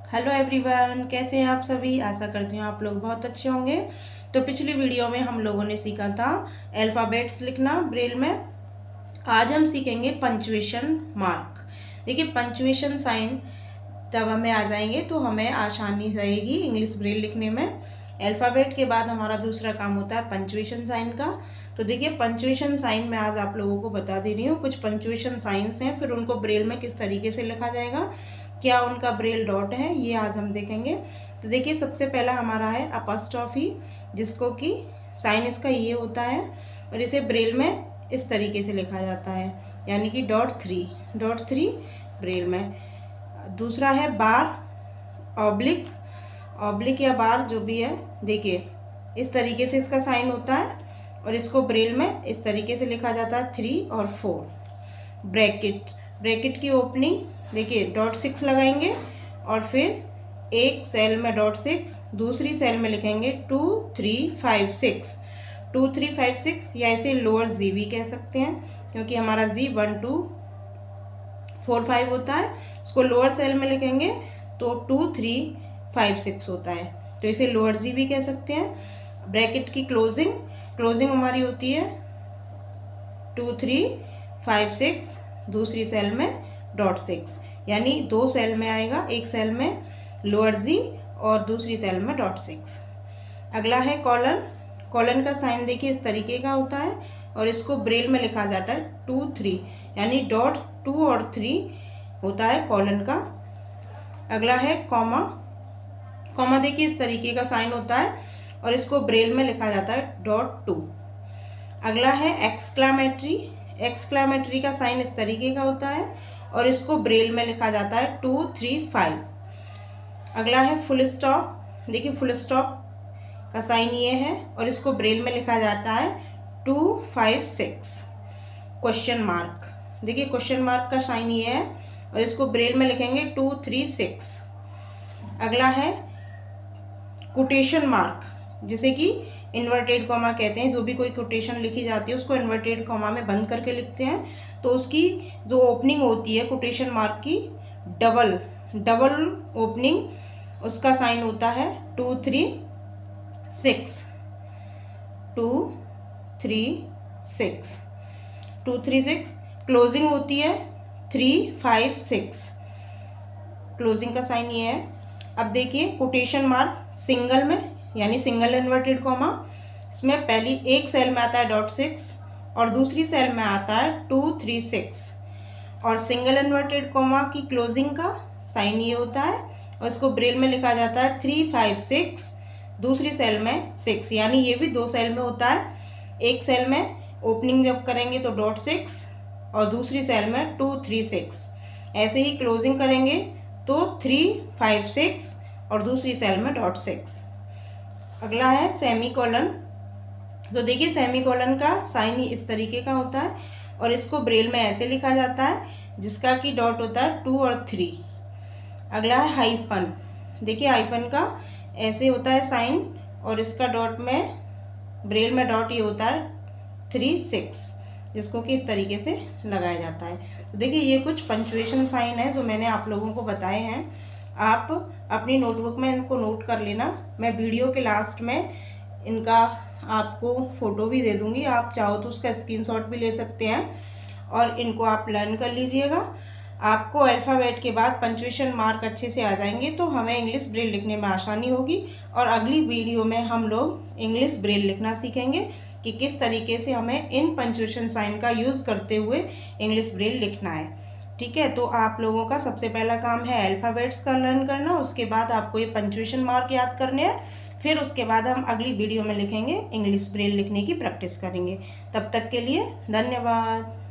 Hello everyone, कैसे हैं आप सभी। आशा करती हूँ आप लोग बहुत अच्छे होंगे। तो पिछली वीडियो में हम लोगों ने सीखा था अल्फ़ाबेट्स लिखना ब्रेल में। आज हम सीखेंगे पंचुएशन मार्क। देखिए, पंचुएशन साइन जब हमें आ जाएंगे तो हमें आसानी रहेगी इंग्लिश ब्रेल लिखने में। अल्फ़ाबेट के बाद हमारा दूसरा काम होता है पंचुएशन साइन का। तो देखिए, पंचुएशन साइन में आज आप लोगों को बता दे रही हूँ। कुछ पंचुएशन साइंस हैं, फिर उनको ब्रेल में किस तरीके से लिखा जाएगा, क्या उनका ब्रेल डॉट है, ये आज हम देखेंगे। तो देखिए, सबसे पहला हमारा है अपॉस्ट्रोफी, जिसको कि साइन इसका ये होता है और इसे ब्रेल में इस तरीके से लिखा जाता है, यानी कि डॉट थ्री ब्रेल में। दूसरा है बार, ऑब्लिक या बार जो भी है। देखिए, इस तरीके से इसका साइन होता है और इसको ब्रेल में इस तरीके से लिखा जाता है 3 और 4। ब्रैकेट की ओपनिंग देखिए .6 लगाएंगे और फिर एक सेल में .6, दूसरी सेल में लिखेंगे 2 3 5 6 2 3 5 6, या इसे लोअर जी भी कह सकते हैं क्योंकि हमारा जी 1 2 4 5 होता है। इसको लोअर सेल में लिखेंगे तो 2 3 5 6 होता है, तो इसे लोअर जी भी कह सकते हैं। ब्रैकेट की क्लोजिंग हमारी होती है 2 3 5 6, दूसरी सेल में .6, यानी 2 सेल में आएगा, एक सेल में लोअर जी और दूसरी सेल में .6। अगला है कॉलन का साइन देखिए इस तरीके का होता है और इसको ब्रेल में लिखा जाता है 2 3, यानी .2 और 3 होता है कॉलन का। अगला है कॉमा देखिए इस तरीके का साइन होता है और इसको ब्रेल में लिखा जाता है .2। अगला है एक्सक्लामेटरी का साइन इस तरीके का होता है और इसको ब्रेल में लिखा जाता है 2 3 5। अगला है फुल स्टॉप, देखिए फुल स्टॉप का साइन ये है और इसको ब्रेल में लिखा जाता है 2 5 6। क्वेश्चन मार्क, देखिए क्वेश्चन मार्क का साइन ये है और इसको ब्रेल में लिखेंगे 2 3 6। अगला है कोटेशन मार्क, जिसे कि इन्वर्टेड कॉमा कहते हैं। जो भी कोई कोटेशन लिखी जाती है उसको इन्वर्टेड कॉमा में बंद करके लिखते हैं, तो उसकी जो ओपनिंग होती है कोटेशन मार्क की डबल ओपनिंग, उसका साइन होता है 2 3 6 2 3 6 2 3 6। क्लोजिंग होती है 3 5 6, क्लोजिंग का साइन ये है। अब देखिए कोटेशन मार्क सिंगल में, यानी सिंगल इन्वर्टेड कॉमा, इसमें पहली एक सेल में आता है .6 और दूसरी सेल में आता है 2 3 6, और सिंगल इन्वर्टेड कॉमा की क्लोजिंग का साइन ये होता है और इसको ब्रेल में लिखा जाता है 3 5 6, दूसरी सेल में 6, यानी ये भी 2 सेल में होता है। एक सेल में ओपनिंग जब करेंगे तो .6 और दूसरी सेल में 2 3 6, ऐसे ही क्लोजिंग करेंगे तो 3 5 6 और दूसरी सेल में .6। अगला है सेमीकोलन। तो देखिए सेमीकोलन का साइन इस तरीके का होता है और इसको ब्रेल में ऐसे लिखा जाता है जिसका कि डॉट होता है 2 और 3। अगला है हाइफन, देखिए हाइफन का ऐसे होता है साइन और इसका डॉट में ब्रेल में डॉट ये होता है 3 6, जिसको कि इस तरीके से लगाया जाता है। तो देखिए ये कुछ पंचुएशन साइन है जो मैंने आप लोगों को बताए हैं। आप अपनी नोटबुक में इनको नोट कर लेना। मैं वीडियो के लास्ट में इनका आपको फ़ोटो भी दे दूँगी, आप चाहो तो उसका स्क्रीनशॉट भी ले सकते हैं और इनको आप लर्न कर लीजिएगा। आपको अल्फ़ाबेट के बाद पंचुएशन मार्क अच्छे से आ जाएंगे तो हमें इंग्लिश ब्रेल लिखने में आसानी होगी। और अगली वीडियो में हम लोग इंग्लिश ब्रेल लिखना सीखेंगे कि किस तरीके से हमें इन पंचुएशन साइन का यूज़ करते हुए इंग्लिश ब्रेल लिखना है। ठीक है, तो आप लोगों का सबसे पहला काम है अल्फ़ाबेट्स का लर्न करना, उसके बाद आपको ये पंचुएशन मार्क याद करने हैं, फिर उसके बाद हम अगली वीडियो में लिखेंगे इंग्लिश ब्रेल लिखने की प्रैक्टिस करेंगे। तब तक के लिए धन्यवाद।